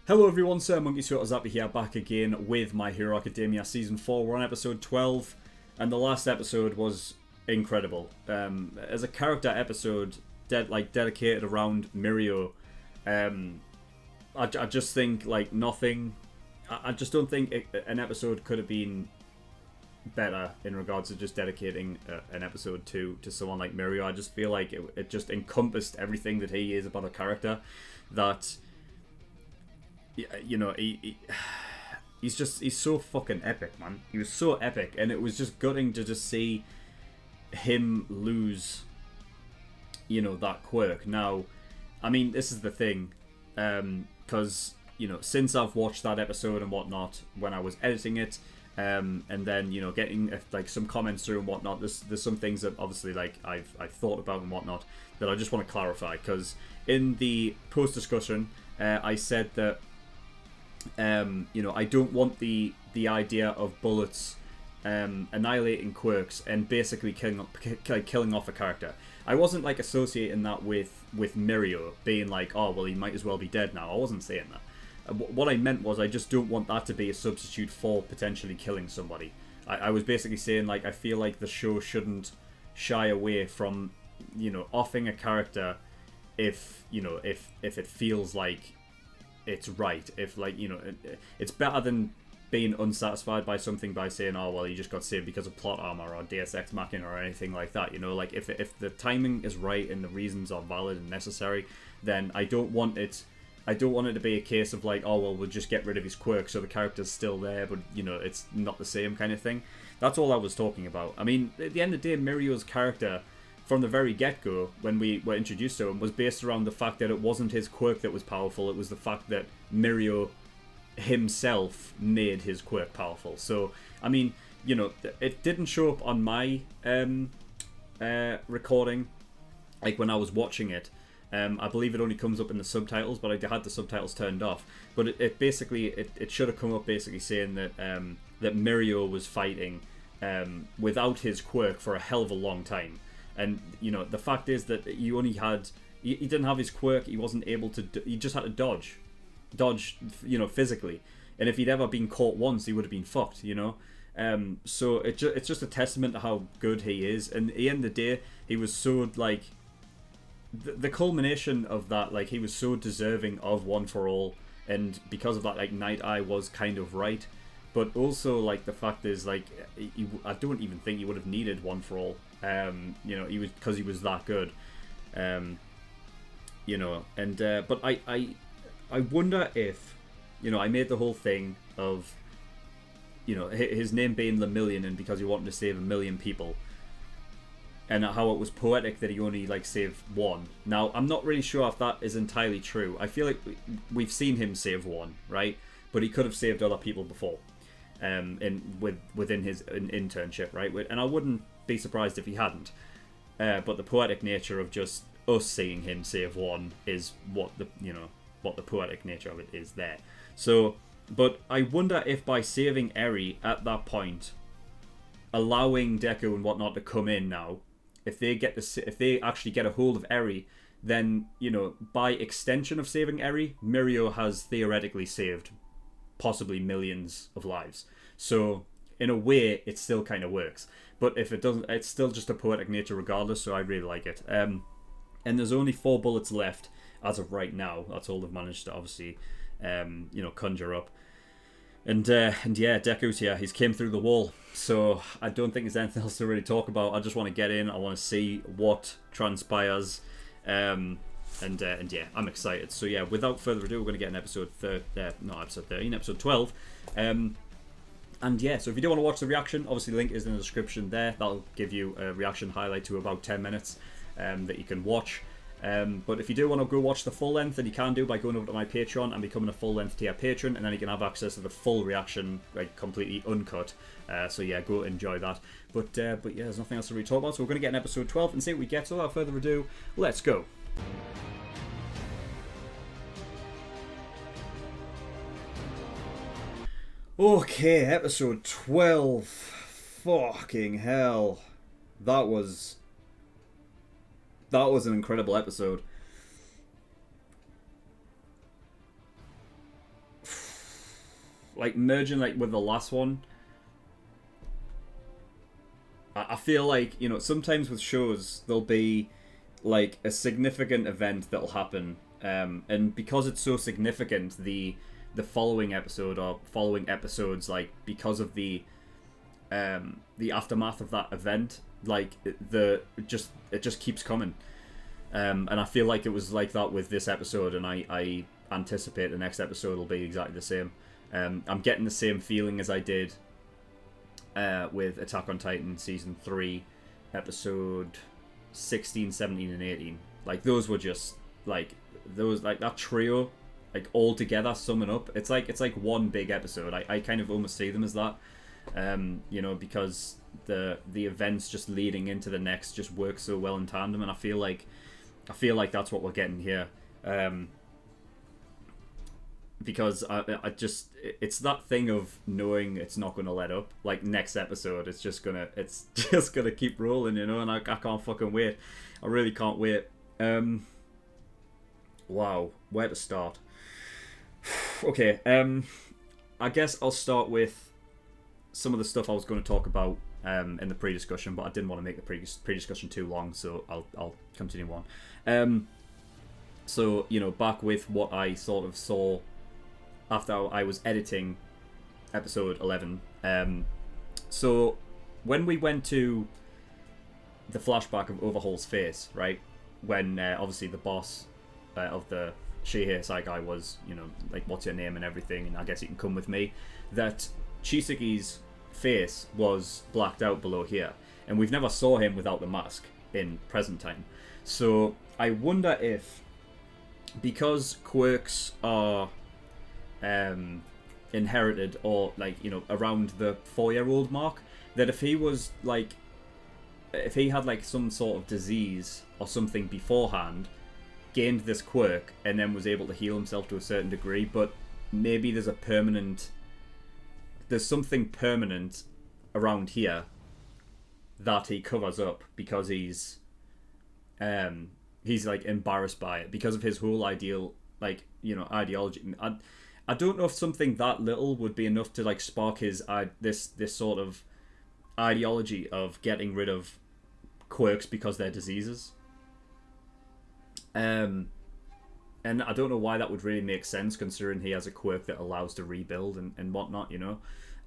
Hello everyone, SirMonkeySuit here, back again with My Hero Academia Season 4. We're on episode 12, and the last episode was incredible. As a character episode dedicated around Mirio, I just think nothing. I just don't think an episode could have been better in regards to just dedicating an episode to someone like Mirio. I just feel like it just encompassed everything that he is about a character that... he's so fucking epic, man. He was so epic, and it was just gutting to just see him lose, that quirk. Now, I mean, this is the thing, because, since I've watched that episode and whatnot, when I was editing it, and then, getting, some comments through and whatnot, there's some things that, obviously, I've thought about and whatnot, that I just want to clarify, because in the post-discussion, I said that I don't want the idea of bullets annihilating quirks and basically killing off a character. I wasn't associating that with Mirio being like, oh well, he might as well be dead now. I wasn't saying that. What I meant was I just don't want that to be a substitute for potentially killing somebody. I was basically saying I feel like the show shouldn't shy away from offing a character if it feels like it's right. If it's better than being unsatisfied by something by saying, oh well, you just got saved because of plot armor or Deus Ex Machina or anything like that. If the timing is right and the reasons are valid and necessary, then I don't want it to be a case of oh well, we'll just get rid of his quirk so the character's still there, but it's not the same kind of thing. That's all I was talking about. I mean, at the end of the day, Mirio's character from the very get-go, when we were introduced to him, was based around the fact that it wasn't his quirk that was powerful, it was the fact that Mirio himself made his quirk powerful. So, I mean, it didn't show up on my recording, when I was watching it. I believe it only comes up in the subtitles, but I had the subtitles turned off. But it basically should have come up basically saying that that Mirio was fighting without his quirk for a hell of a long time. And, the fact is that he didn't have his quirk, he wasn't able to, he just had to dodge, physically. And if he'd ever been caught once, he would have been fucked, So it's just a testament to how good he is. And at the end of the day, he was so, the culmination of that, he was so deserving of One for All. And because of that, Night Eye was kind of right. But also, the fact is, I don't even think he would have needed One for All. He was, because he was that good. But I wonder if, I made the whole thing of, his name being Lemillion, and because he wanted to save 1 million people, and how it was poetic that he only saved one. Now, I'm not really sure if that is entirely true. I feel like we've seen him save one, right? But he could have saved other people before. Within his internship, right? And I wouldn't be surprised if he hadn't. But the poetic nature of just us seeing him save one is what the poetic nature of it is there. So, but I wonder if by saving Eri at that point, allowing Deku and whatnot to come in now, if they actually get a hold of Eri, then by extension of saving Eri, Mirio has theoretically saved possibly millions of lives. So in a way, it still kind of works. But if it doesn't, it's still just a poetic nature regardless. So I really like it. And there's only 4 bullets left as of right now. That's all they've managed to obviously, conjure up. And yeah, Deku's here. He's came through the wall. So I don't think there's anything else to really talk about. I just want to get in. I want to see what transpires. And yeah, I'm excited. So yeah, without further ado, we're going to get an episode 13, episode 12. And yeah, so if you do want to watch the reaction, obviously the link is in the description there. That'll give you a reaction highlight to about 10 minutes that you can watch. But if you do want to go watch the full length, then you can do by going over to my Patreon and becoming a full length tier patron, and then you can have access to the full reaction, completely uncut. So yeah, go enjoy that. But yeah, there's nothing else to really talk about. So we're going to get in episode 12 and see what we get. So without further ado, let's go. Okay, episode 12. Fucking hell. That was an incredible episode. like merging like with the last one. I feel like, you know, sometimes with shows there'll be like a significant event that'll happen, and because it's so significant, the following episode or following episodes, like because of the aftermath of that event, like it just keeps coming. And I feel like it was like that with this episode, and I anticipate the next episode will be exactly the same. I'm getting the same feeling as I did with Attack on Titan Season 3, Episode 16, 17, and 18. Like, those were just, like, that trio, like, all together summing up. It's like one big episode. I kind of almost see them as that, you know, because the events just leading into the next just work so well in tandem, and I feel like that's what we're getting here. Because I just, it's that thing of knowing it's not going to let up. Like, next episode, it's just gonna keep rolling, you know, and I can't fucking wait. I really can't wait. Wow, where to start? Okay, I guess I'll start with some of the stuff I was going to talk about in the pre-discussion, but I didn't want to make the pre-discussion too long, so I'll continue on. So, you know, back with what I sort of saw after I was editing episode 11. So when we went to the flashback of Overhaul's face, right, when obviously the boss of the Shihei Saigai was, you know, like, what's your name and everything, and I guess you can come with me, that Chisuke's face was blacked out below here, and we've never saw him without the mask in present time. So I wonder if, because quirks are inherited, or, like, you know, around the 4-year-old mark, that if he was like, if he had like some sort of disease or something beforehand, gained this quirk, and then was able to heal himself to a certain degree, but maybe there's something permanent around here that he covers up because he's like embarrassed by it because of his whole ideology. I don't know if something that little would be enough to like spark his this sort of ideology of getting rid of quirks because they're diseases. And I don't know why that would really make sense, considering he has a quirk that allows to rebuild and whatnot, you know.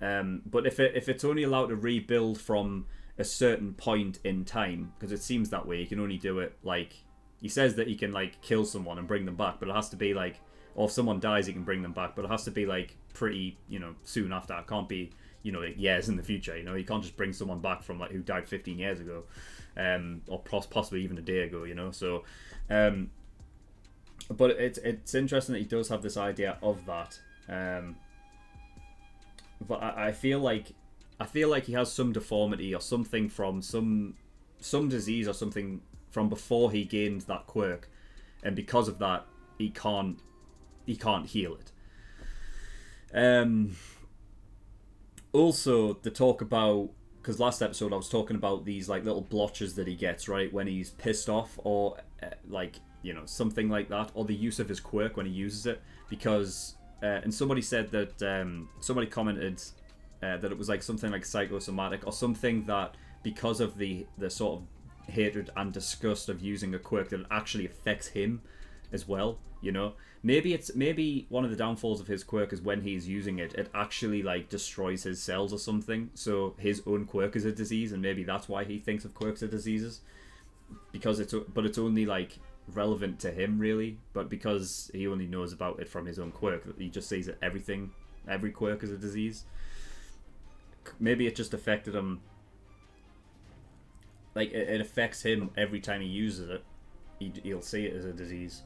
But if it's only allowed to rebuild from a certain point in time, because it seems that way, he can only do it, like, he says that he can like kill someone and bring them back, but it has to be like, or if someone dies he can bring them back, but it has to be like pretty, you know, soon after. It can't be, you know, like years in the future, you know. You can't just bring someone back from like who died 15 years ago, or possibly even a day ago, you know. So but it's interesting that he does have this idea of that, but I feel like he has some deformity or something from some disease or something from before he gained that quirk, and because of that he can't heal it. Also, the talk about, because last episode I was talking about these like little blotches that he gets, right, when he's pissed off, or like, you know, something like that, or the use of his quirk when he uses it, because and somebody said that somebody commented that it was like something like psychosomatic, or something that because of the sort of hatred and disgust of using a quirk, that it actually affects him as well, you know. Maybe one of the downfalls of his quirk is when he's using it, it actually like destroys his cells or something, so his own quirk is a disease, and maybe that's why he thinks of quirks as diseases, because it's only like relevant to him really, but because he only knows about it from his own quirk, he just sees that every quirk is a disease. Maybe it just affected him, like it affects him every time he uses it. He'll see it as a disease.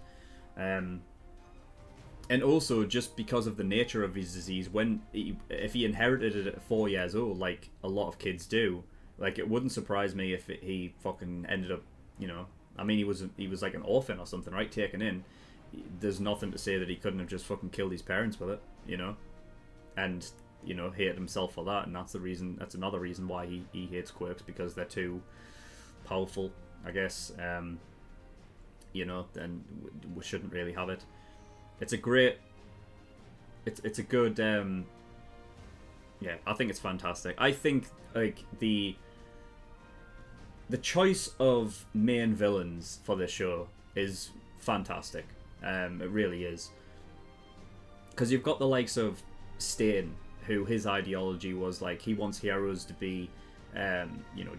And also, just because of the nature of his disease, if he inherited it at 4 years old, like a lot of kids do, like it wouldn't surprise me if he fucking ended up, you know, I mean, he was like an orphan or something, right, taken in. There's nothing to say that he couldn't have just fucking killed his parents with it, you know, and, you know, hated himself for that, and that's another reason why he hates quirks, because they're too powerful, I guess. You know, then we shouldn't really have it. It's a good Yeah, I think it's fantastic. I think like the choice of main villains for this show is fantastic. It really is, because you've got the likes of Stain, who his ideology was like he wants heroes to be,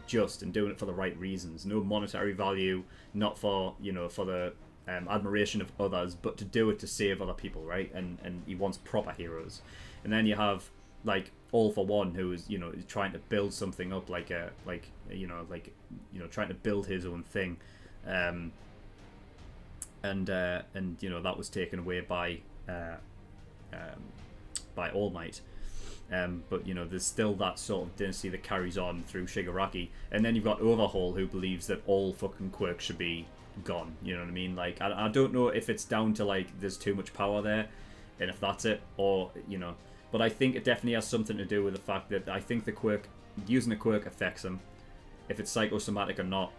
just and doing it for the right reasons. No monetary value, not for for the admiration of others, but to do it to save other people, right? And he wants proper heroes. And then you have like All for One, who is trying to build something up, trying to build his own thing, and that was taken away by All Might. But there's still that sort of dynasty that carries on through Shigaraki, and then you've got Overhaul, who believes that all fucking quirks should be gone. You know what I mean? Like I don't know if it's down to like there's too much power there, and if that's it, or but I think it definitely has something to do with the fact that I think the quirk, using a quirk affects him, if it's psychosomatic or not.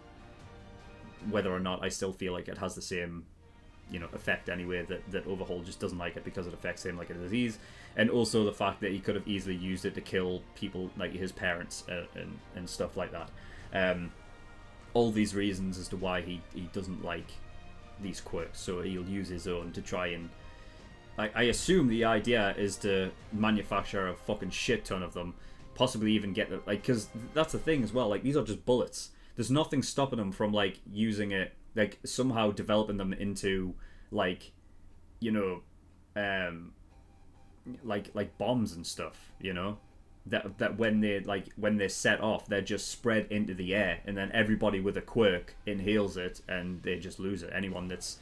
Whether or not, I still feel like it has the same effect anyway, that Overhaul just doesn't like it because it affects him like a disease. And also the fact that he could have easily used it to kill people like his parents and stuff like that. All these reasons as to why he doesn't like these quirks, so he'll use his own to try and I assume the idea is to manufacture a fucking shit ton of them, possibly even get them, like, because that's the thing as well, like these are just bullets. There's nothing stopping them from like using it, like somehow developing them into like like bombs and stuff, that when they set off, they're just spread into the air, and then everybody with a quirk inhales it and they just lose it. Anyone that's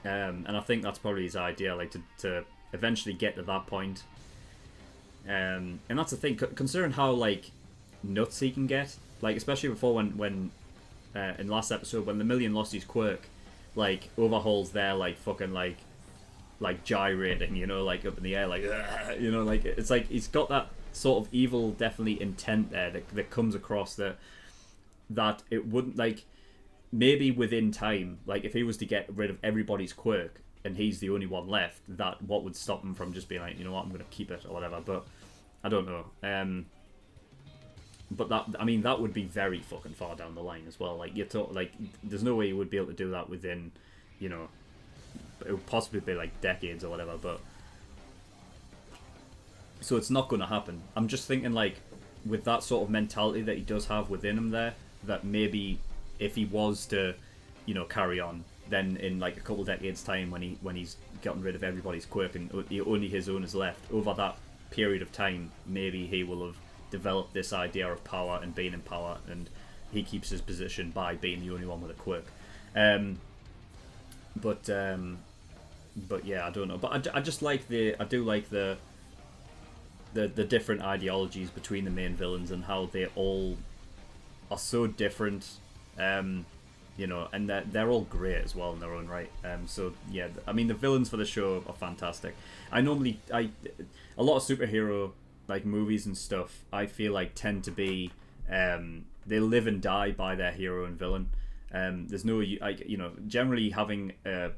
and I think that's probably his idea, like to eventually get to that point. And that's the thing, considering how like nuts he can get, like especially before when in the last episode when the Million lost his quirk, like Overhaul's there like fucking like gyrating, like up in the air, like like it's like he's got that sort of evil, definitely intent there that comes across that it wouldn't, like, maybe within time, like if he was to get rid of everybody's quirk and he's the only one left, that what would stop him from just being like, I'm gonna keep it or whatever. But I don't know. But that would be very fucking far down the line as well. Like there's no way you would be able to do that within, it would possibly be like decades or whatever. But so it's not going to happen. I'm just thinking, like, with that sort of mentality that he does have within him there, that maybe if he was to, carry on, then in like a couple of decades time, when he's gotten rid of everybody's quirk and only his own is left, over that period of time, maybe he will have developed this idea of power and being in power, and he keeps his position by being the only one with a quirk. But yeah, I don't know. But I just like the different ideologies between the main villains and how they all are so different. And they're all great as well in their own right. So yeah, I mean the villains for the show are fantastic. A lot of superhero like movies and stuff, I feel like tend to be they live and die by their hero and villain. There's no generally having a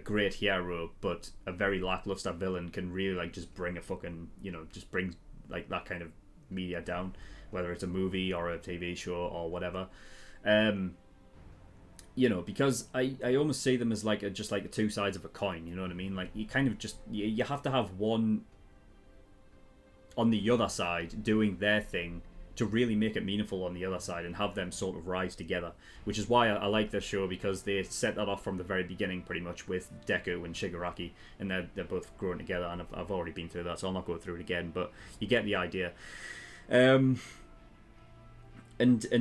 great hero but a very lackluster villain can really like just bring a fucking just brings like that kind of media down, whether it's a movie or a TV show or whatever. Because I almost see them as like just like the two sides of a coin. You know what I mean? Like you kind of just you have to have one on the other side doing their thing to really make it meaningful on the other side and have them sort of rise together, which is why I like this show, because they set that off from the very beginning pretty much with Deku and Shigaraki, and they're both growing together, and I've already been through that, so I'll not go through it again, but you get the idea. And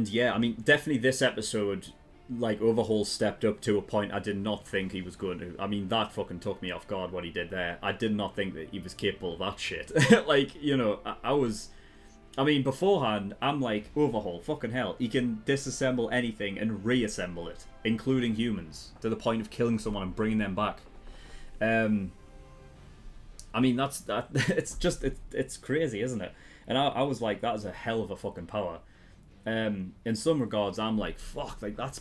yeah, I mean, definitely this episode, like, Overhaul stepped up to a point I did not think he was going to. I mean, that fucking took me off guard what he did there. I did not think that he was capable of that shit. Like, I mean, beforehand, I'm like, Overhaul, fucking hell, he can disassemble anything and reassemble it, including humans, to the point of killing someone and bringing them back. I mean, it's crazy, isn't it? And I was like, that is a hell of a fucking power. In some regards, I'm like, fuck, like that's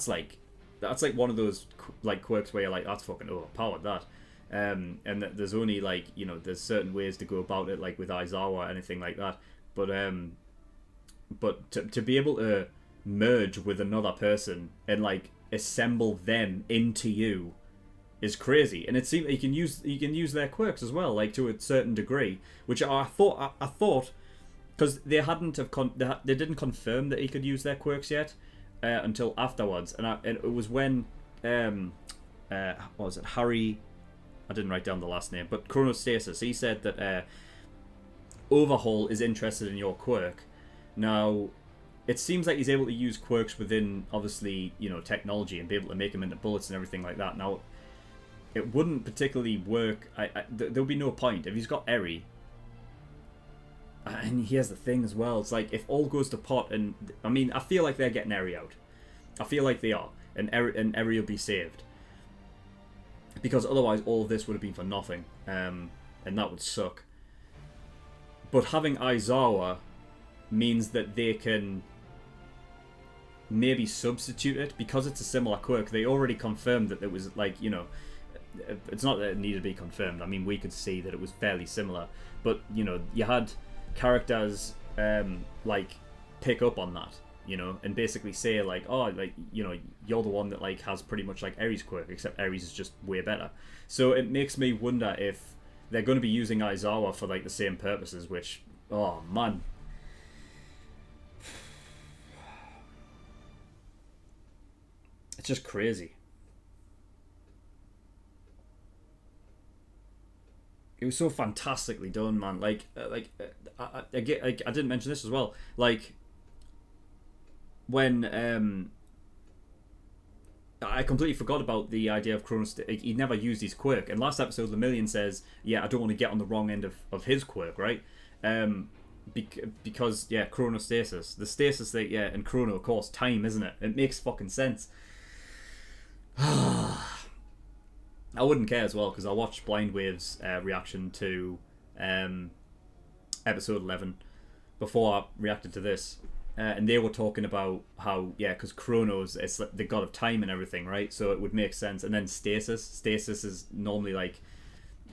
like one of those like quirks where you're like, that's fucking overpowered, that. and that there's only like there's certain ways to go about it, like with Aizawa or anything like that. But to be able to merge with another person and like assemble them into you is crazy. And it seems you can use their quirks as well, like to a certain degree, which I thought because they they didn't confirm that he could use their quirks yet until afterwards, and it was when what was it, Harry? I didn't write down the last name, but Chronostasis. He said that Overhaul is interested in your quirk. Now, it seems like he's able to use quirks within, obviously, technology and be able to make them into bullets and everything like that. Now, it wouldn't particularly work. There would be no point if he's got Eri. And here's the thing as well. It's like if all goes to pot, and I mean, I feel like they're getting Eri out. I feel like they are, and Eri will be saved. Because otherwise, all of this would have been for nothing, and that would suck. But having Aizawa means that they can maybe substitute it, because it's a similar quirk. They already confirmed that it was like, it's not that it needed to be confirmed. I mean, we could see that it was fairly similar, but you had characters like pick up on that, and basically say like, oh, like you're the one that like has pretty much like Eri's quirk, except Eri's is just way better. So it makes me wonder if they're going to be using Aizawa for like the same purposes, which, oh man, it's just crazy. It was so fantastically done, man. I didn't mention this as well. Like when I completely forgot about the idea of Chronos. He never used his quirk. And last episode, Lemillion says, "Yeah, I don't want to get on the wrong end of his quirk, right?" Because chronostasis, the stasis thing, and chrono, of course, time, isn't it? It makes fucking sense. I wouldn't care as well, because I watched Blind Wave's reaction to episode 11 before I reacted to this, and they were talking about how, because Chronos, it's like the god of time and everything, right? So it would make sense. And then stasis is normally like,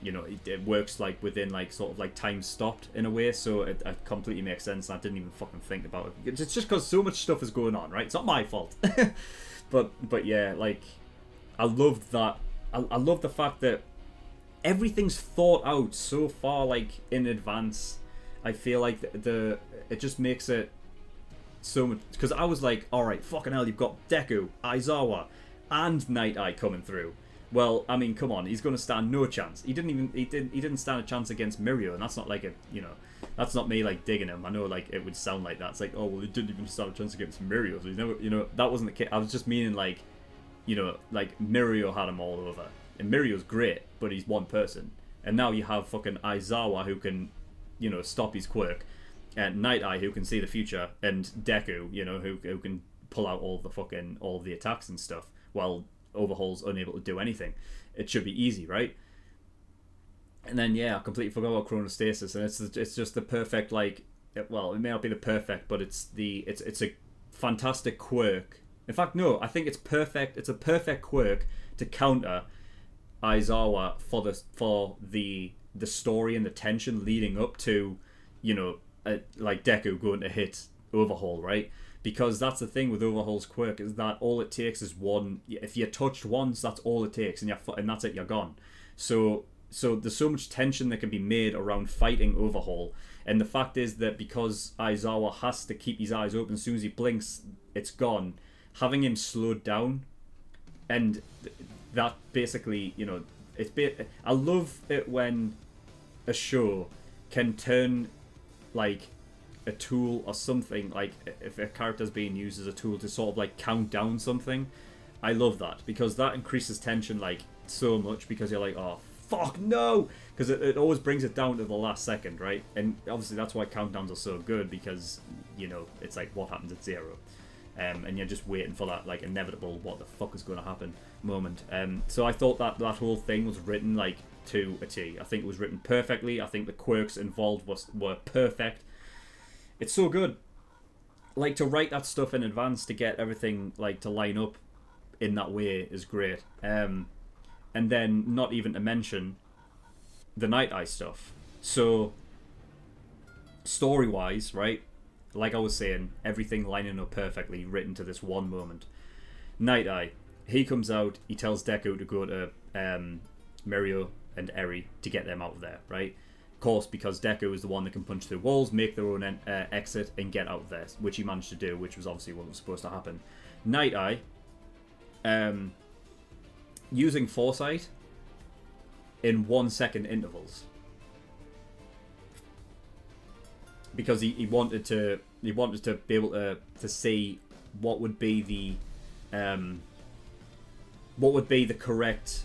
it works like within like sort of like time stopped in a way, so it completely makes sense. I didn't even fucking think about it. It's just because so much stuff is going on, right? It's not my fault. but yeah, like I loved that. I love the fact that everything's thought out so far, like in advance. I feel like it just makes it so much, because I was like, all right, fucking hell, you've got Deku, Aizawa, and Night Eye coming through. Well, I mean, come on, he's going to stand no chance. He didn't stand a chance against Mirio, and that's not like that's not me like digging him. I know like it would sound like that. It's like, oh well, he didn't even stand a chance against Mirio, so he's never, that wasn't the case. I was just meaning like, like Mirio had him all over. And Mirio's great, but he's one person. And now you have fucking Aizawa who can, stop his quirk. And Night Eye who can see the future. And Deku, who can pull out all the attacks and stuff. While Overhaul's unable to do anything. It should be easy, right? And then, I completely forgot about Chronostasis. And it's just the perfect, like... Well, it may not be the perfect, but it's a fantastic quirk. In fact, no, I think it's perfect. It's a perfect quirk to counter Aizawa for the story and the tension leading up to, like Deku going to hit Overhaul, right? Because that's the thing with Overhaul's quirk, is that all it takes is one. If you're touched once, that's all it takes, and that's it. You're gone. So there's so much tension that can be made around fighting Overhaul, and the fact is that because Aizawa has to keep his eyes open, as soon as he blinks, it's gone. Having him slowed down, and that basically, I love it when a show can turn like a tool or something, like if a character's being used as a tool to sort of like count down something. I love that, because that increases tension like so much, because you're like, oh fuck no, because it always brings it down to the last second, right? And obviously that's why countdowns are so good, because it's like what happens at 0. And you're just waiting for that like inevitable what the fuck is going to happen moment. So I thought that whole thing was written like to a T. I think it was written perfectly. I think the quirks involved were perfect. It's so good. Like, to write that stuff in advance to get everything like to line up in that way is great. and then not even to mention the Night Eye stuff. So, story-wise, right, like I was saying, everything lining up perfectly, written to this one moment. Night Eye, he comes out, he tells Deku to go to Mirio and Eri to get them out of there, right? Of course, because Deku is the one that can punch through walls, make their own exit, and get out of there, which he managed to do, which was obviously what was supposed to happen. Night Eye, using foresight in 1 second intervals, because he wanted to be able to see what would be the correct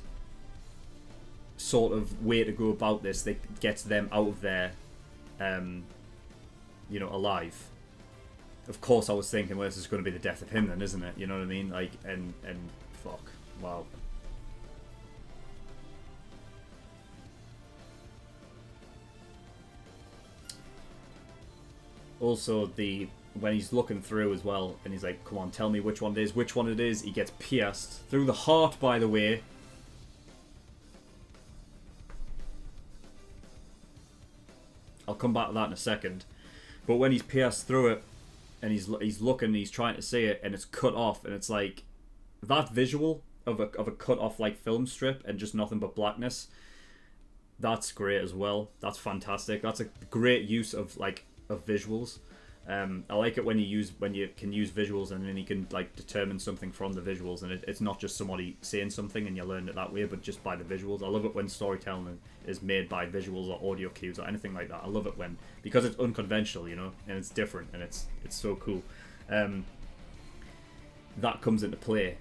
sort of way to go about this that gets them out of there, alive. Of course, I was thinking, well, this is going to be the death of him, then, isn't it? You know what I mean? Like, and fuck, wow. Also, when he's looking through as well, and he's like, come on, tell me which one it is, he gets pierced through the heart, by the way. I'll come back to that in a second. But when he's pierced through it, and he's looking, he's trying to see it, and it's cut off, and it's like, that visual of a cut off like film strip and just nothing but blackness, that's great as well. That's fantastic. That's a great use of visuals. I like it when you can use visuals and then you can like determine something from the visuals, and it's not just somebody saying something and you learn it that way, but just by the visuals. I love it when storytelling is made by visuals or audio cues or anything like that. I love it because it's unconventional, and it's different, and it's so cool. That comes into play.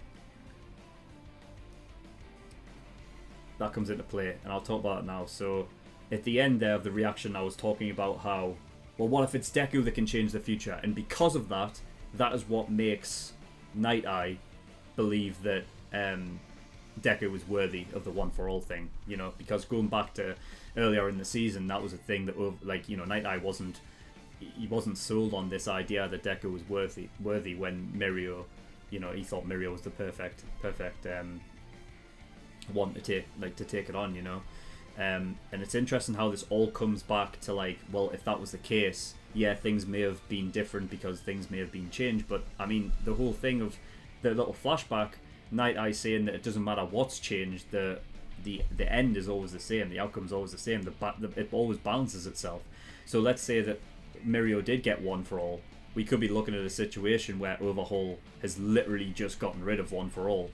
And I'll talk about it now. So at the end there of the reaction, I was talking about how, well, what if it's Deku that can change the future? And because of that, that is what makes Night Eye believe that Deku was worthy of the One For All thing. Because going back to earlier in the season, that was a thing that, Night Eye wasn't sold on this idea that Deku was worthy when Mirio, he thought Mirio was the perfect one to take it on, and it's interesting how this all comes back to well, if that was the case, yeah, things may have been different because things may have been changed, but I mean, the whole thing of the little flashback, Night Eye saying that it doesn't matter what's changed, the end is always the same, the outcome's always the same, it always balances itself. So let's say that Mirio did get One For All, we could be looking at a situation where Overhaul has literally just gotten rid of One For All,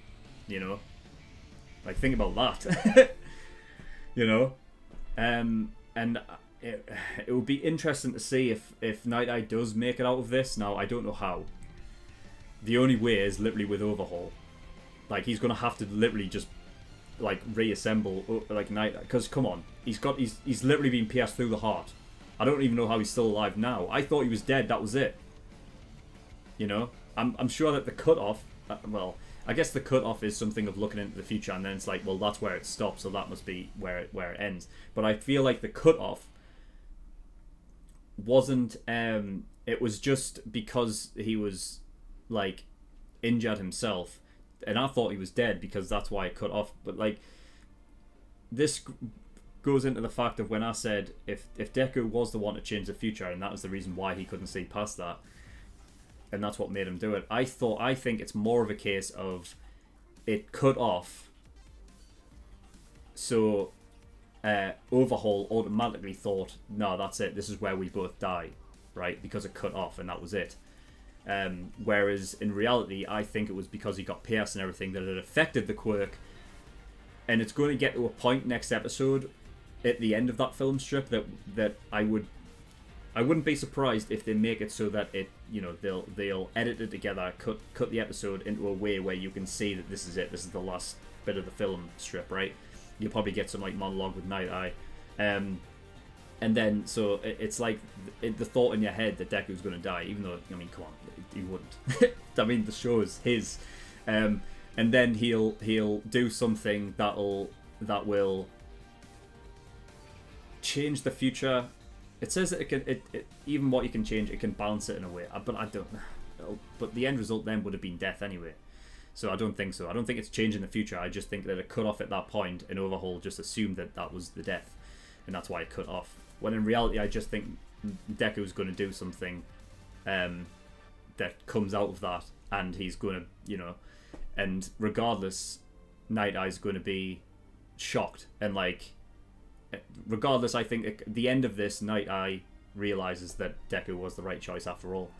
think about that. And it would be interesting to see if Night Eye does make it out of this. Now, I don't know how. The only way is literally with Overhaul. He's gonna have to literally just reassemble Night Eye, because come on, he's literally been pierced through the heart. I don't even know how he's still alive now. I thought he was dead. That was it. I'm sure that the cutoff. I guess the cutoff is something of looking into the future, and then it's well, that's where it stops, so that must be where it ends. But I feel like the cutoff wasn't. It was just because he was injured himself, and I thought he was dead because that's why it cut off. But this goes into the fact of when I said if Deku was the one to change the future, and that was the reason why he couldn't see past that, and that's what made him do it. I think it's more of a case of it cut off, so Overhaul automatically thought, no, that's it, this is where we both die, right? Because it cut off and that was it. Whereas in reality, I think it was because he got pierced and everything that it affected the quirk, and it's going to get to a point next episode at the end of that film strip that I wouldn't be surprised if they make it so that it, they'll edit it together, cut the episode into a way where you can see that this is it, this is the last bit of the film strip, right? You'll probably get some monologue with Night Eye, and then so it's the thought in your head that Deku's going to die, even though, I mean, come on, he wouldn't. I mean, the show is his, and then he'll do something that will change the future. It says that it can, even what you can change, it can balance it in a way. But I don't know. But the end result then would have been death anyway. So I don't think so. I don't think it's changed in the future. I just think that it cut off at that point, and Overhaul just assumed that that was the death, and that's why it cut off. When in reality, I just think Deku's going to do something that comes out of that, and he's going to, you know, and regardless, Night Eye's going to be shocked, and like, regardless, I think at the end of this, Night Eye realizes that Deku was the right choice after all.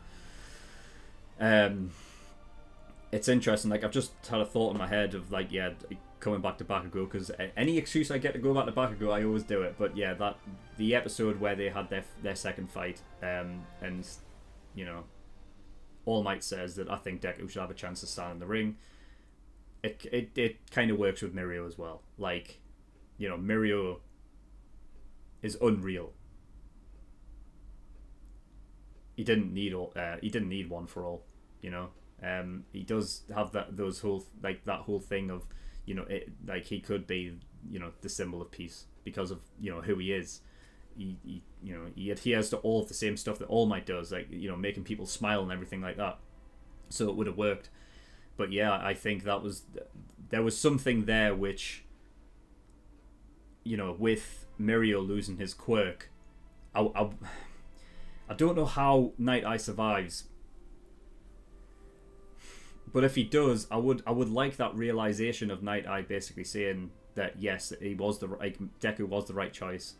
It's interesting. Like, I've just had a thought in my head of like, yeah, coming back to Bakugo, because any excuse I get to go back to Bakugo, I always do it. But yeah, that the episode where they had their second fight, and you know, All Might says that I think Deku should have a chance to stand in the ring. It kind of works with Mirio as well. Like, you know, Mirio is unreal. He didn't need One for All, you know. He does have that whole thing of, you know, like he could be, you know, the symbol of peace because of, you know, who he is. He you know, he adheres to all of the same stuff that All Might does, like, you know, making people smile and everything like that. So it would have worked. But yeah, I think there was something there which, you know, with Mirio losing his quirk, I don't know how Night Eye survives, but if he does, I would like that realization of Night Eye basically saying that yes, Deku was the right choice.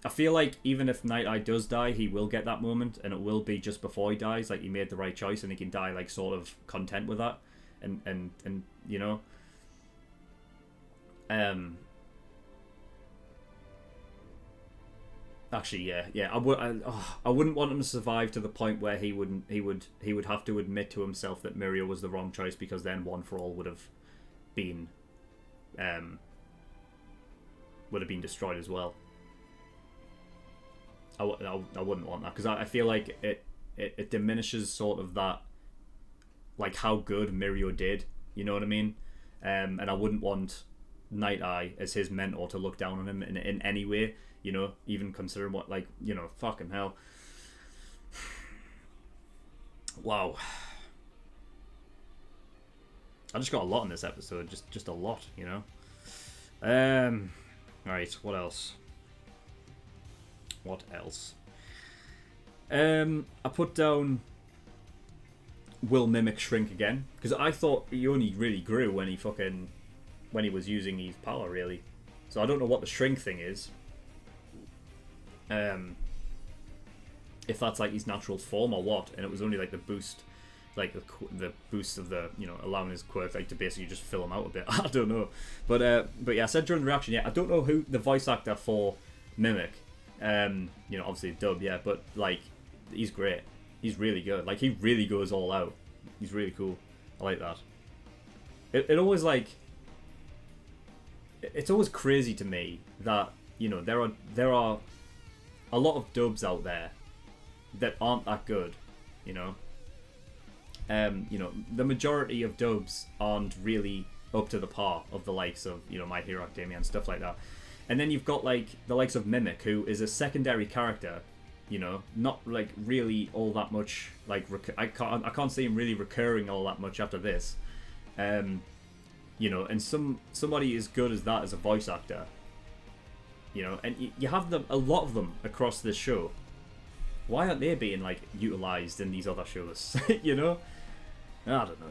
I feel like even if Night Eye does die, he will get that moment, and it will be just before he dies, like he made the right choice, and he can die like sort of content with that, and you know, actually, yeah. I wouldn't want him to survive to the point where he would have to admit to himself that Mirio was the wrong choice, because then One for All would have been destroyed as well. I wouldn't want that, because I feel like it diminishes sort of that, like how good Mirio did. You know what I mean? And I wouldn't want Night Eye as his mentor to look down on him in any way. You know, even considering what, like, you know, fucking hell. Wow. I just got a lot in this episode, just a lot, you know. Right, what else? I put down Will Mimic shrink again, because I thought he only really grew when he was using his power, really. So I don't know what the shrink thing is. If that's like his natural form or what, and it was only like the boost, like the boost of the, you know, allowing his quirk like to basically just fill him out a bit. I don't know, but yeah, I said during the reaction, yeah, I don't know who the voice actor for Mimic, you know, obviously dub, yeah, but like he's great, he's really good, like he really goes all out, he's really cool. I like that. It always like, it's always crazy to me that, you know, there are a lot of dubs out there that aren't that good, you know. You know, the majority of dubs aren't really up to the par of the likes of, you know, My Hero Academia and stuff like that. And then you've got like the likes of Mimic, who is a secondary character, you know, not like really all that much. Like I can't see him really recurring all that much after this. You know, and somebody as good as that as a voice actor, you know, and you have a lot of them across this show. Why aren't they being like utilized in these other shows? You know, I don't know.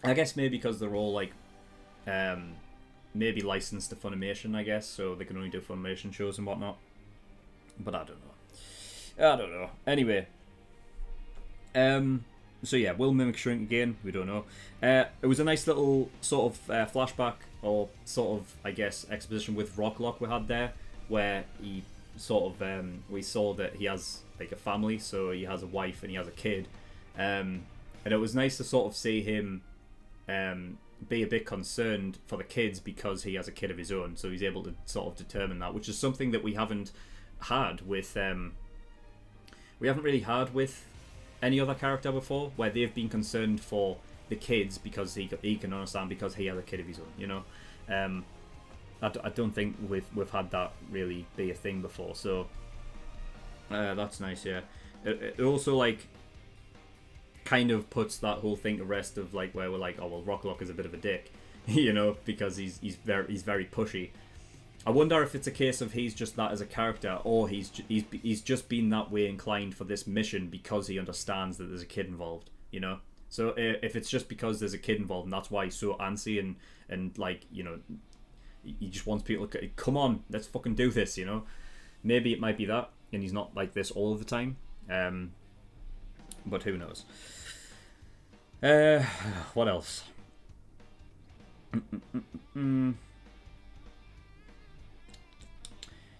I guess maybe because they're all like, maybe licensed to Funimation, I guess, so they can only do Funimation shows and whatnot. But I don't know. Anyway, so yeah, will Mimic shrink again? We don't know. It was a nice little sort of flashback, or sort of, I guess, exposition with Rocklock we had there, where he sort of, we saw that he has like a family, so he has a wife and he has a kid, and it was nice to sort of see him be a bit concerned for the kids because he has a kid of his own, so he's able to sort of determine that, which is something that we haven't had with any other character before, where they've been concerned for the kids because he can understand because he has a kid of his own, you know. I don't think we've had that really be a thing before, so that's nice. Yeah, it also, like, kind of puts that whole thing to rest of like where we're like, oh well, Rocklock is a bit of a dick, you know, because he's very pushy. I wonder if it's a case of he's just that as a character, or he's just been that way inclined for this mission because he understands that there's a kid involved, you know. So if it's just because there's a kid involved and that's why he's so antsy and like, you know, he just wants people to come on, let's fucking do this, you know. Maybe it might be that, and he's not like this all of the time. But who knows? What else?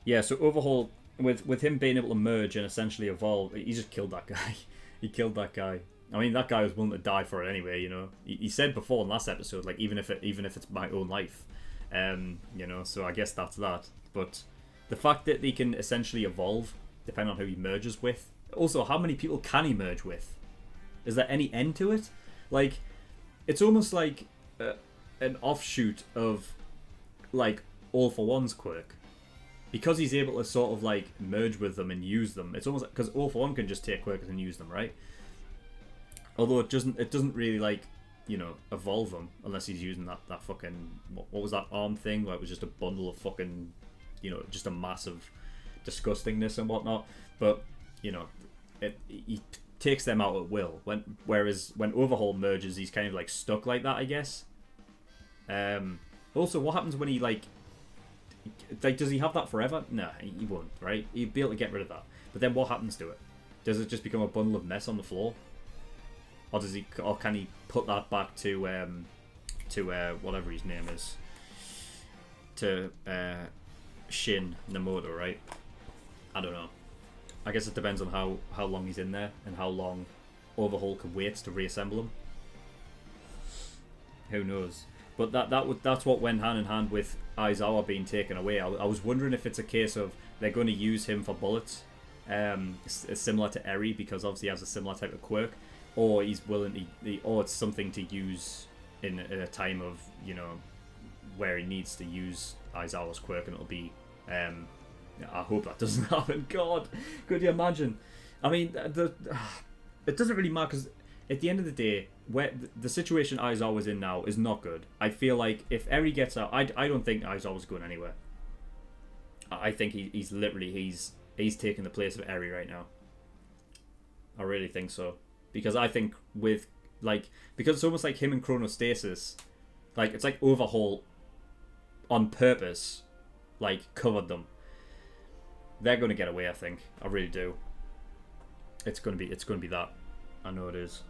Yeah, so Overhaul, with him being able to merge and essentially evolve, he just killed that guy. He killed that guy. I mean, that guy was willing to die for it anyway, you know. He said before in last episode, like, even if it's my own life, you know. So I guess that's that. But the fact that he can essentially evolve depending on who he merges with. Also, how many people can he merge with? Is there any end to it? Like, it's almost like an offshoot of like All for One's quirk. Because he's able to sort of like merge with them and use them, it's almost like, because All for One can just take quirks and use them, right? Although it doesn't really like, you know, evolve them unless he's using that fucking, what was that arm thing where it was just a bundle of fucking, you know, just a massive disgustingness and whatnot. But you know, he takes them out at will. Whereas when Overhaul merges, he's kind of like stuck like that, I guess. Also, what happens when he like does he have that forever? No, he won't, right? He'd be able to get rid of that. But then what happens to it? Does it just become a bundle of mess on the floor? Or can he put that back to whatever his name is? To Shin Namoto, right? I don't know. I guess it depends on how long he's in there and how long Overhaul can wait to reassemble him. Who knows? But that's what went hand in hand with Aizawa being taken away. I was wondering if it's a case of they're going to use him for bullets, similar to Eri, because obviously he has a similar type of quirk, or he's willing to, or it's something to use in a time of, you know, where he needs to use Aizawa's quirk, and it'll be. I hope that doesn't happen. God, could you imagine? I mean, it doesn't really matter because at the end of the day, where the situation Aizawa's in now is not good. I feel like if Eri gets out, I don't think Aizawa's going anywhere. I think he's literally he's taking the place of Eri right now. I really think so, because I think because it's almost like him and Chronostasis, like it's like Overhaul on purpose, like covered them. They're going to get away, I think. I really do. It's going to be that. I know it is.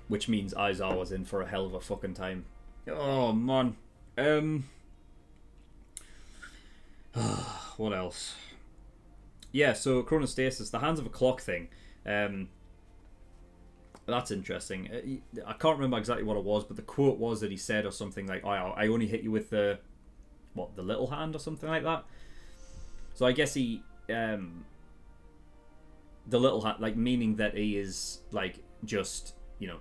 Which means Aizawa's in for a hell of a fucking time. Oh man. What else? Yeah, so Chronostasis, the Hands of a Clock thing. That's interesting. I can't remember exactly what it was, but the quote was that he said or something like, I only hit you with the little hand or something like that. So I guess he, the little hand, like meaning that he is like just, you know,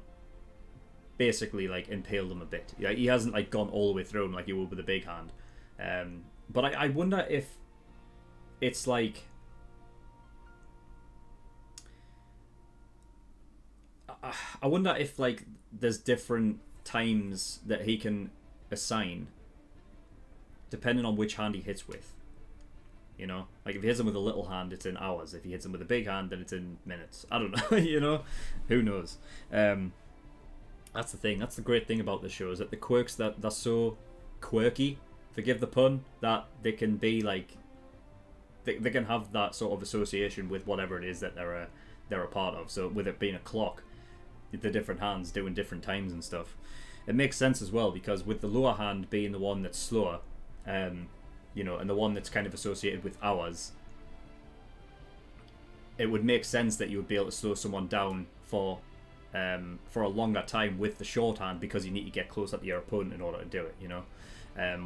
basically like impaled him a bit. Yeah, he hasn't like gone all the way through him like he would with a big hand. But I wonder if it's like, I wonder if like there's different times that he can assign depending on which hand he hits with. You know, like if he hits him with a little hand, it's in hours. If he hits him with a big hand, then it's in minutes. I don't know. You know, who knows? That's the thing. That's the great thing about the show, is that the quirks that they're so quirky, forgive the pun, that they can be like, they can have that sort of association with whatever it is that they're a part of. So with it being a clock, the different hands doing different times and stuff, it makes sense as well, because with the lower hand being the one that's slower, you know, and the one that's kind of associated with hours, it would make sense that you would be able to slow someone down for a longer time with the short hand, because you need to get closer to your opponent in order to do it, you know.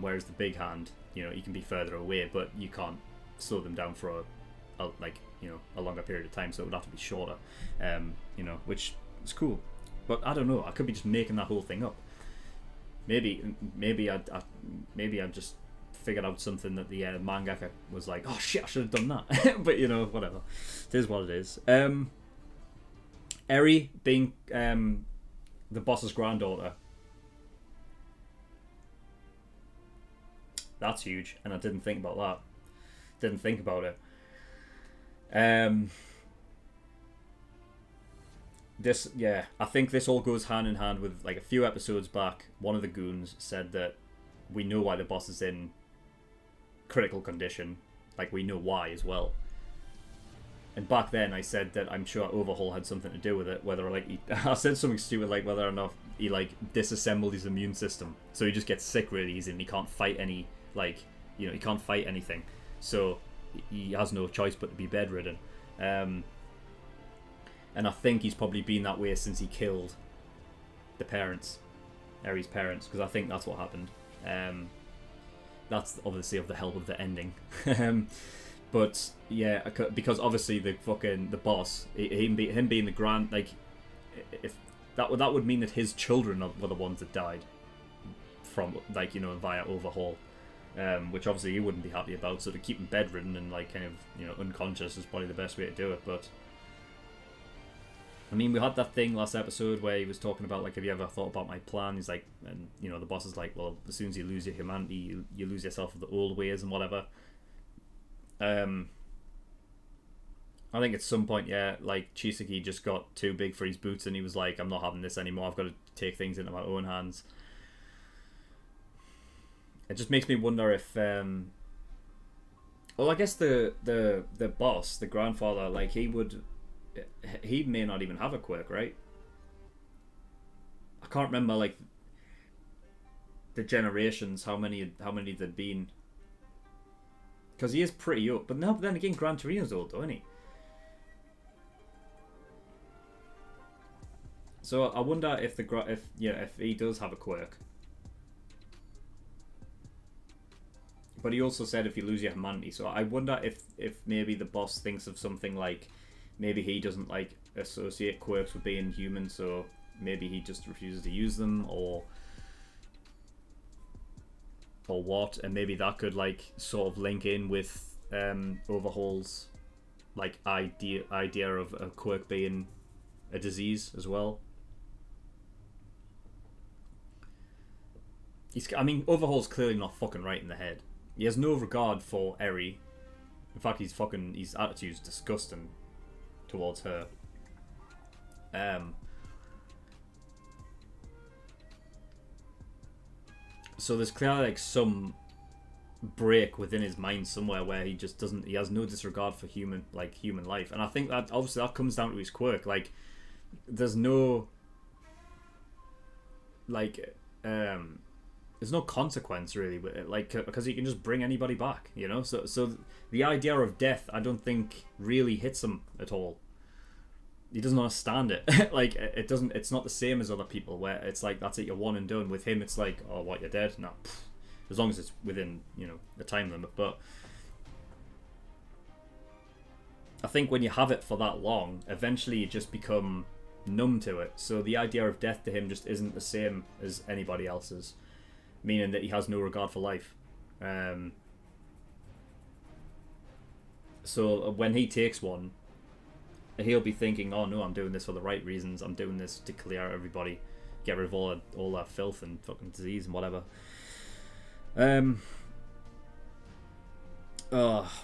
Whereas the big hand, you know, you can be further away, but you can't slow them down for a longer period of time, so it would have to be shorter, you know, which is cool. But I don't know, I could be just making that whole thing up. Maybe I just figured out something that the mangaka was like, oh shit, I should have done that. But you know, whatever, it is what it is. Eri being the boss's granddaughter. That's huge, and I didn't think about that. Didn't think about it. I think this all goes hand in hand with, like, a few episodes back, one of the goons said that we know why the boss is in critical condition. Like, we know why as well. And back then I said that I'm sure Overhaul had something to do with it, whether, like, I said something stupid like whether or not he, like, disassembled his immune system, so he just gets sick really easy and he can't fight any, like, you know, he can't fight anything, so he has no choice but to be bedridden. And I think he's probably been that way since he killed the parents, Eri's parents, because I think that's what happened. That's obviously of the help of the ending. But yeah, because obviously the boss, him being the grand, like, if that would mean that his children were the ones that died from, like, you know, via Overhaul, which obviously he wouldn't be happy about. So to keep him bedridden and, like, kind of, you know, unconscious is probably the best way to do it. But I mean, we had that thing last episode where he was talking about, like, have you ever thought about my plan? He's like, and, you know, the boss is like, well, as soon as you lose your humanity, you lose yourself of the old ways and whatever. I think at some point, yeah, like, Chisaki just got too big for his boots and he was like, I'm not having this anymore, I've got to take things into my own hands. It just makes me wonder if, well, I guess the boss, the grandfather, like, he may not even have a quirk, right? I can't remember, like, the generations, how many there'd been. Because he is pretty old. But no, but then again, Gran Torino's old, though, isn't he? So I wonder if he does have a quirk. But he also said if you lose your humanity. So I wonder if maybe the boss thinks of something like, maybe he doesn't, like, associate quirks with being human, so maybe he just refuses to use them, or what, and maybe that could, like, sort of link in with Overhaul's, like, idea of a quirk being a disease as well. Overhaul's clearly not fucking right in the head. He has no regard for Eri. In fact, his attitude's disgusting towards her. So there's clearly, like, some break within his mind somewhere where he just doesn't. He has no disregard for human life, and I think that obviously that comes down to his quirk. Like, there's no, like, there's no consequence really with it, like, because he can just bring anybody back, you know. So the idea of death, I don't think really hits him at all. He doesn't understand it. Like, it doesn't. It's not the same as other people where it's like, that's it, you're one and done. With him, it's like, oh, what, you're dead? No, as long as it's within, you know, the time limit. But I think when you have it for that long, eventually you just become numb to it. So the idea of death to him just isn't the same as anybody else's, meaning that he has no regard for life. So when he takes one, he'll be thinking, oh no, I'm doing this for the right reasons, I'm doing this to clear everybody, get rid of all that filth and fucking disease and whatever.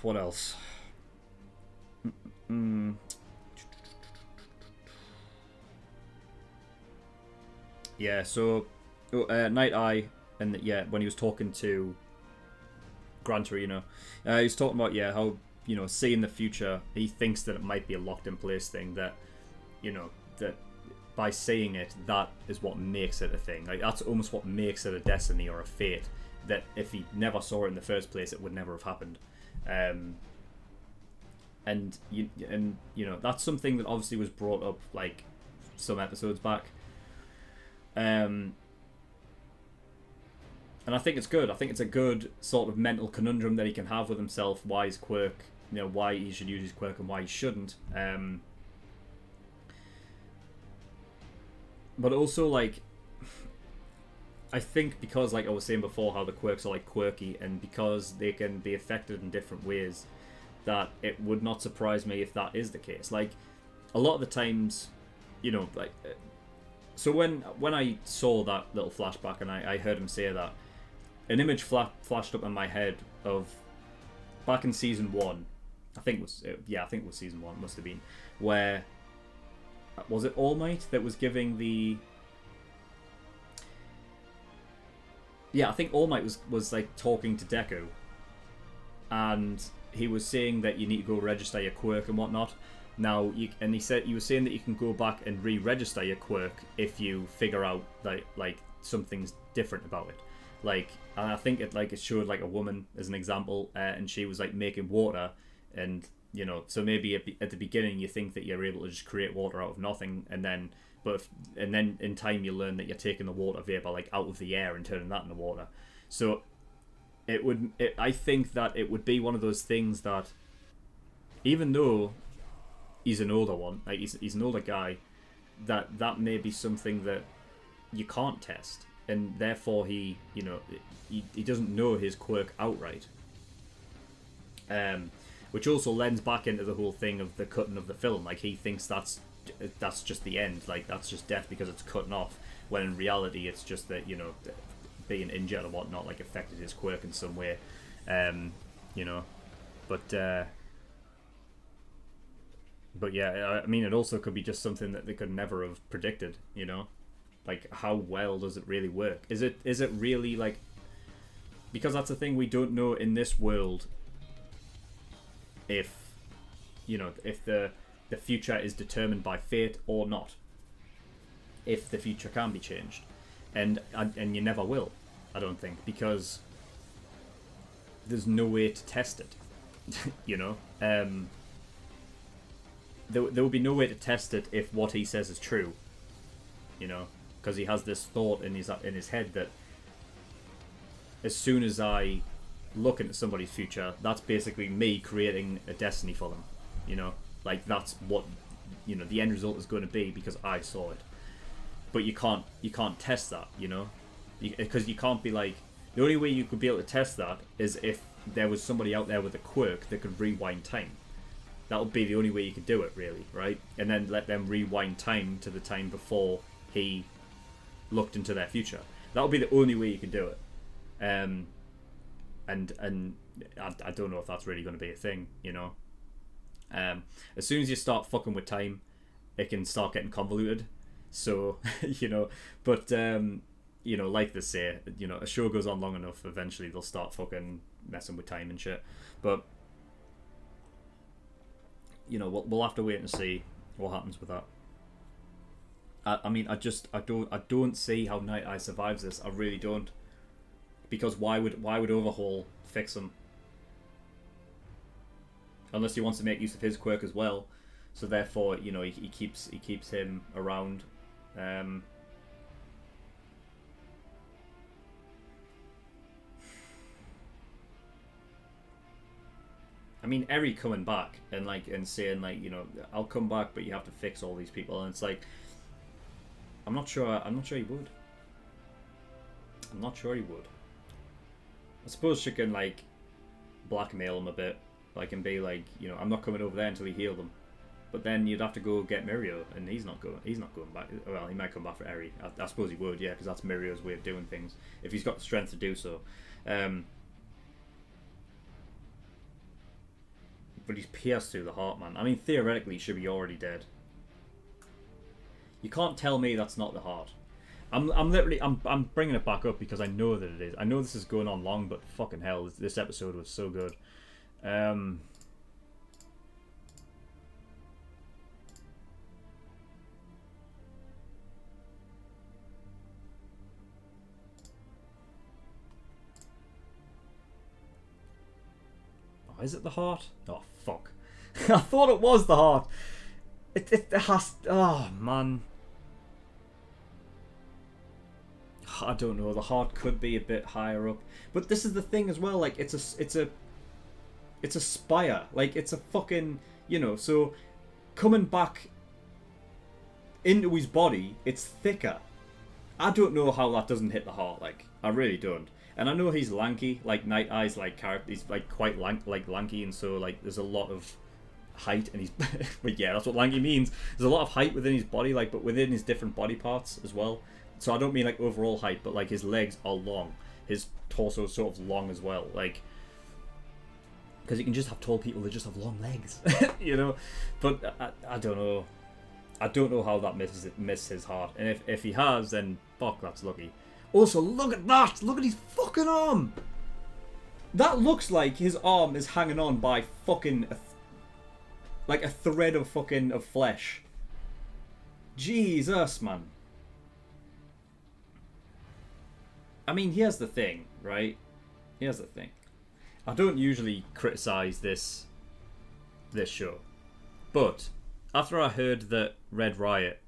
What else? Yeah, so Night Eye, and when he was talking to Gran Torino, he was talking about how, you know, seeing the future, he thinks that it might be a locked in place thing, that, you know, that by seeing it, that is what makes it a thing. Like, that's almost what makes it a destiny or a fate, that if he never saw it in the first place, it would never have happened. And you know, that's something that obviously was brought up, like, some episodes back. And I think it's good. I think it's a good sort of mental conundrum that he can have with himself, why his quirk, you know, why he should use his quirk and why he shouldn't. But also, like, I think because, like I was saying before, how the quirks are, like, quirky, and because they can be affected in different ways, that it would not surprise me if that is the case. Like, a lot of the times like so when I saw that little flashback and I heard him say that, an image flashed up in my head of back in season 1. I think it was season 1, must have been, where was it All Might that was giving the I think All Might was like talking to Deku, and he was saying that you need to go register your quirk and whatnot. Now, he was saying that you can go back and re-register your quirk if you figure out that like something's different about it. Like, and I think it showed like a woman as an example, and she was like making water, and so maybe at the beginning you think that you're able to just create water out of nothing, and then in time you learn that you're taking the water vapor like out of the air and turning that into water. So I think that it would be one of those things that, even though he's an older one, like he's an older guy, that may be something that you can't test, and therefore he doesn't know his quirk outright. Which also lends back into the whole thing of the cutting of the film. Like, he thinks that's just the end, like that's just death because it's cutting off, when in reality it's just that being injured or whatnot like affected his quirk in some way. But yeah, I mean, it also could be just something that they could never have predicted. Like, how well does it really work? Is it really like, because that's the thing, we don't know in this world if the future is determined by fate or not, if the future can be changed, and you never will, I don't think, because there's no way to test it. There will be no way to test it if what he says is true, because he has this thought in his head that as soon as I look into somebody's future, that's basically me creating a destiny for them. Like, that's what the end result is going to be because I saw it. But you can't test that, because you can't be like, the only way you could be able to test that is if there was somebody out there with a quirk that could rewind time. That would be the only way you could do it, really, right? And then let them rewind time to the time before he looked into their future. That would be the only way you could do it. And I don't know if that's really going to be a thing, As soon as you start fucking with time, it can start getting convoluted. So, but like they say, a show goes on long enough, eventually they'll start fucking messing with time and shit. But we'll have to wait and see what happens with that. I mean, I don't see how Night Eye survives this. I really don't. Because why would Overhaul fix him? Unless he wants to make use of his quirk as well. So therefore, he keeps him around. I mean, Eri coming back and saying I'll come back, but you have to fix all these people, and it's like, I'm not sure he would. I'm not sure he would. I suppose she can blackmail him a bit, and be like, I'm not coming over there until you heal them. But then you'd have to go get Mirio, and he's not going back. Well, he might come back for Eri. I suppose he would, yeah, because that's Mirio's way of doing things, if he's got the strength to do so. But he's pierced through the heart, man. I mean, theoretically, he should be already dead. You can't tell me that's not the heart. I'm bringing it back up because I know that it is. I know this is going on long, but fucking hell, this episode was so good. Oh, is it the heart? Oh, fuck. I thought it was the heart. It has... Oh, man. I don't know. The heart could be a bit higher up. But this is the thing as well. It's a spire. It's a fucking... so coming back into his body, it's thicker. I don't know how that doesn't hit the heart. I really don't. And I know he's lanky. Night Eye's character. He's quite lanky, and so there's a lot of height, and he's but yeah, that's what lanky means. There's a lot of height within his body, like, but within his different body parts as well. So I don't mean like overall height, but like his legs are long, his torso is sort of long as well, like, because you can just have tall people that just have long legs, you know. But I don't know. I don't know how that missed his heart, and if he has, then fuck, that's lucky. Also, look at that! Look at his fucking arm! That looks like his arm is hanging on by fucking like a thread of fucking of flesh. Jesus, man. I mean, here's the thing, right? Here's the thing. I don't usually criticize this show, but after I heard that Red Riot,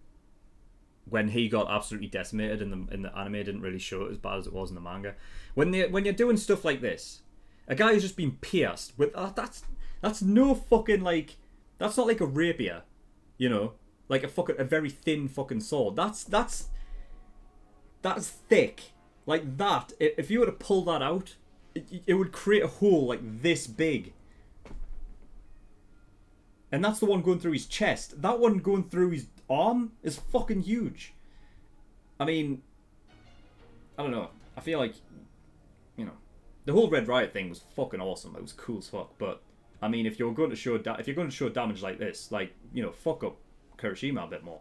when he got absolutely decimated in the anime, didn't really show it as bad as it was in the manga. When you're doing stuff like this, a guy who's just been pierced with that's no fucking, like, that's not like a rapier, you know, like a very thin fucking sword. That's thick, like that. If you were to pull that out, it would create a hole like this big. And that's the one going through his chest. That one going through his arm is fucking huge. I mean, I don't know. I feel like, you know, the whole Red Riot thing was fucking awesome. It was cool as fuck. But I mean, if you're going to show damage like this, like, you know, fuck up Kirishima a bit more.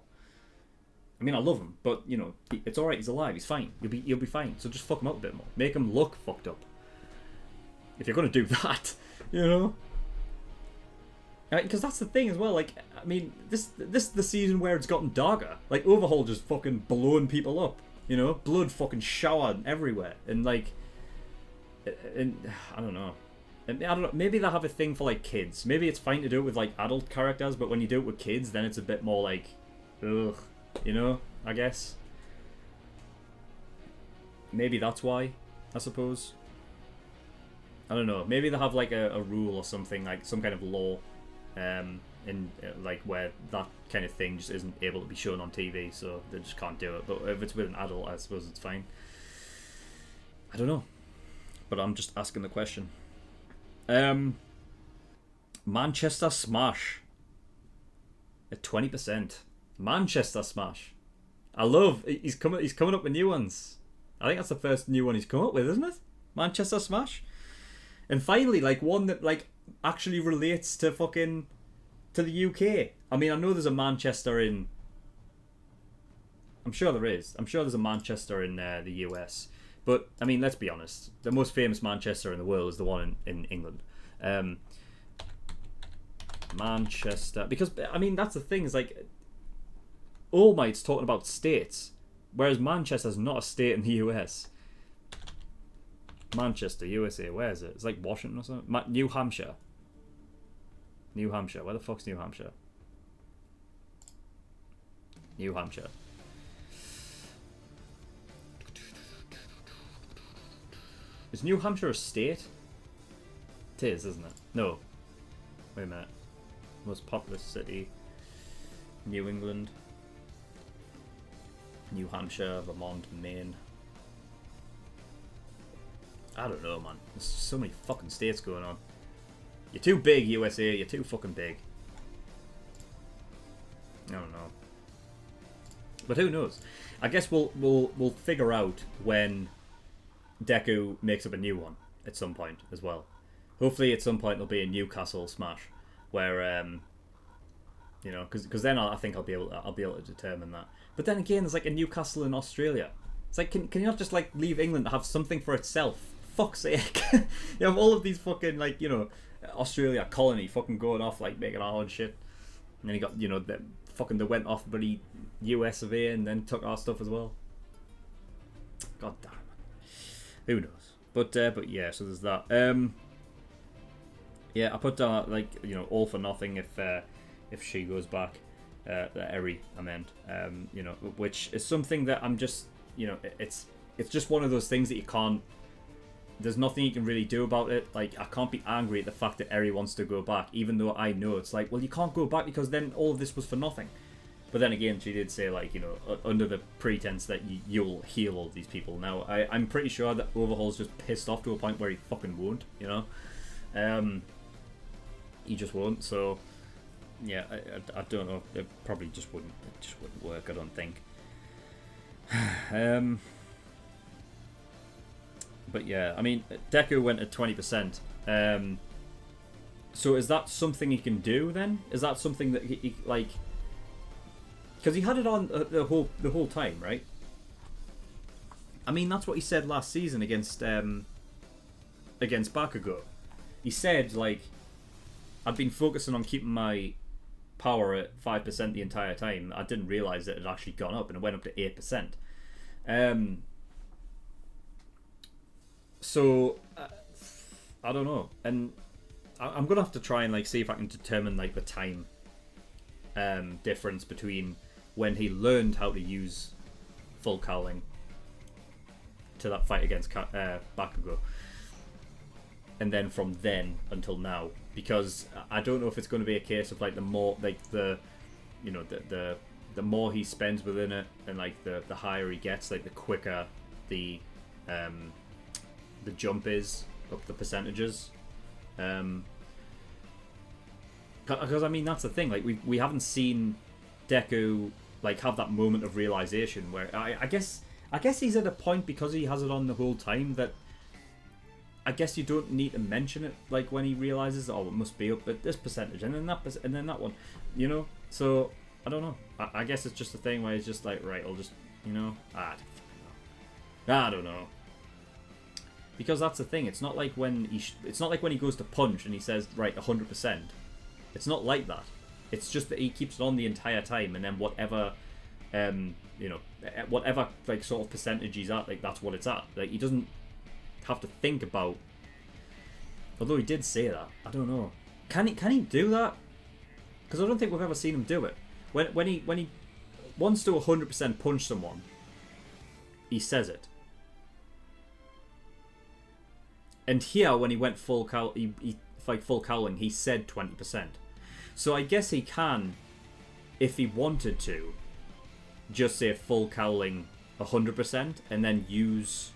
I mean, I love him, but, you know, it's all right. He's alive. He's fine. You'll be fine. So just fuck him up a bit more. Make him look fucked up. If you're going to do that, you know. Because that's the thing as well. Like, I mean, this is the season where it's gotten darker. Like, Overhaul just fucking blowing people up. You know, blood fucking showering everywhere, and like, and I don't know. Maybe they'll have a thing for like kids. Maybe it's fine to do it with like adult characters, but when you do it with kids, then it's a bit more like, ugh, you know. I guess. Maybe that's why. I suppose. I don't know. Maybe they'll have like a rule or something, like some kind of law, in like where that kind of thing just isn't able to be shown on TV, so they just can't do it. But if it's with an adult, I suppose it's fine. I don't know, but I'm just asking the question. Manchester Smash at 20%. Manchester Smash. I love. He's coming up with new ones. I think that's the first new one he's come up with, isn't it? Manchester Smash. And finally, like, one that like actually relates to the UK. I mean, I know there's a Manchester in. I'm sure there is. I'm sure there's a Manchester in the US. But I mean, let's be honest. The most famous Manchester in the world is the one in England. Manchester, because I mean that's the thing. Is like, All Might's talking about states, whereas Manchester's not a state in the US. Manchester, USA, where is it? It's like Washington or something. New Hampshire. New Hampshire. Where the fuck's New Hampshire? New Hampshire. Is New Hampshire a state? It is, isn't it? No. Wait a minute. Most populous city. New England. New Hampshire, Vermont, Maine. I don't know, man. There's so many fucking states going on. You're too big, USA. You're too fucking big. I don't know. But who knows? I guess we'll figure out when Deku makes up a new one at some point as well. Hopefully, at some point there'll be a Newcastle Smash, where you know, because then I think I'll be able to determine that. But then again, there's like a Newcastle in Australia. It's like, can you not just like leave England to have something for itself? Fuck's sake. You have all of these fucking, like, you know, Australia colony fucking going off, like, making our own shit. And then you got, you know, they went off bloody US of A and then took our stuff as well. God damn it. Who knows? But yeah, so there's that. Yeah, I put down, like, you know, all for nothing if she goes back. Eri, I meant. You know, which is something that I'm just, you know, it's just one of those things that you can't. There's nothing you can really do about it. Like, I can't be angry at the fact that Eri wants to go back, even though I know it's like, well, you can't go back because then all of this was for nothing. But then again, she did say, like, you know, under the pretense that you'll heal all these people. Now, I'm pretty sure that Overhaul's just pissed off to a point where he fucking won't, you know? He just won't, so Yeah, I don't know. It probably just wouldn't work. I don't think. But yeah, I mean, Deku went at 20%. So is that something he can do then? Is that something that he like? Because he had it on the whole time, right? I mean, that's what he said last season against Bakugo. He said, like, I've been focusing on keeping my power at 5% the entire time. I didn't realise that it had actually gone up, and it went up to 8%. So I don't know, and I'm gonna have to try and like see if I can determine like the time difference between when he learned how to use full cowling to that fight against Bakugo, and then from then until now, because I don't know if it's going to be a case of like the more like the more he spends within it, and like the higher he gets, like the quicker the jump is up the percentages. Because I mean, that's the thing, like we haven't seen Deku like have that moment of realization where I guess he's at a point, because he has it on the whole time, that I guess you don't need to mention it, like when he realizes, oh, it must be up at this percentage, and then that one, you know. So I don't know. I guess it's just a thing where he's just like, right, I'll just, you know, I don't know. Because that's the thing. It's not like when he goes to punch and he says, right, 100%. It's not like that. It's just that he keeps it on the entire time, and then whatever, whatever like sort of percentage he's at, like that's what it's at. Like he doesn't have to think about. Although he did say that, I don't know. Can he do that? Because I don't think we've ever seen him do it. When he wants to 100% punch someone, he says it. And here, when he went full cowling, he said 20%. So I guess he can, if he wanted to, just say full cowling 100% and then use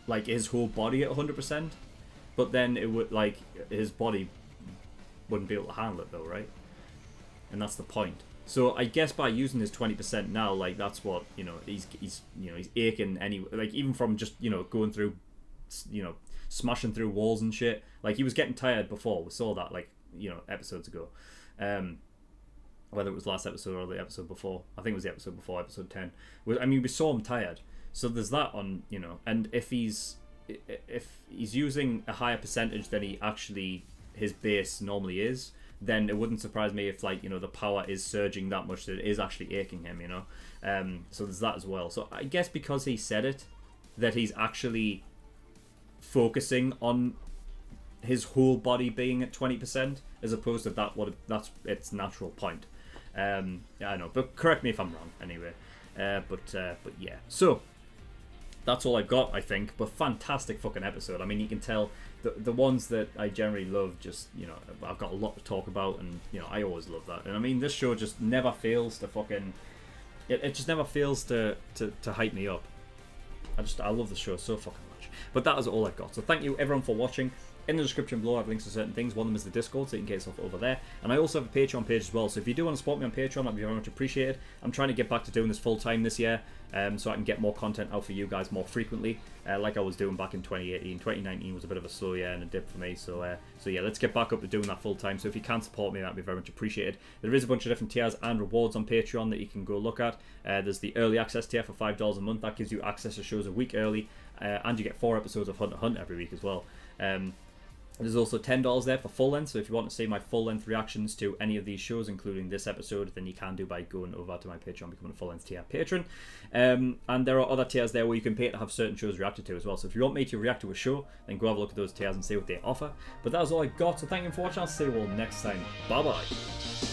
like his whole body at 100%. But then it would, like, his body wouldn't be able to handle it though, right? And that's the point. So I guess by using his 20% now, like that's what, you know, he's aching anyway. Like even from just, you know, going through, you know, smashing through walls and shit. Like he was getting tired before. We saw that, like, you know, episodes ago. Whether it was last episode or the episode before. I think it was the episode before, episode 10. I mean, we saw him tired. So there's that on, you know. And if he's using a higher percentage than he actually, his base normally is, then it wouldn't surprise me if, like, you know, the power is surging that much that it is actually aching him, you know. So there's that as well. So I guess because he said it, that he's actually focusing on his whole body being at 20%, as opposed to that's its natural point. Yeah, I know, but correct me if I'm wrong. Anyway, but yeah. So that's all I've got, I think. But fantastic fucking episode. I mean, you can tell the ones that I generally love. Just, you know, I've got a lot to talk about, and you know, I always love that. And I mean, this show just never fails to fucking. It just never fails to hype me up. I love the show so fucking much. But that is all I've got. So thank you everyone for watching. In the description below I have links to certain things. One of them is the Discord, so you can get yourself over there. And I also have a Patreon page as well, so if you do want to support me on Patreon, that'd be very much appreciated. I'm trying to get back to doing this full time this year, so I can get more content out for you guys more frequently, like I was doing back in 2018. 2019 was a bit of a slow year and a dip for me, so yeah, let's get back up to doing that full time. So if you can support me, that'd be very much appreciated. There is a bunch of different tiers and rewards on Patreon that you can go look at. There's the early access tier for $5 a month. That gives you access to shows a week early, and you get 4 episodes of Hunt x Hunt every week as well. There's also $10 there for full length, so if you want to see my full length reactions to any of these shows, including this episode, then you can do by going over to my Patreon, becoming a full length tier patron. And there are other tiers there where you can pay to have certain shows reacted to as well. So if you want me to react to a show, then go have a look at those tiers and see what they offer. But that was all I got, so thank you for watching. I'll see you all next time. Bye bye.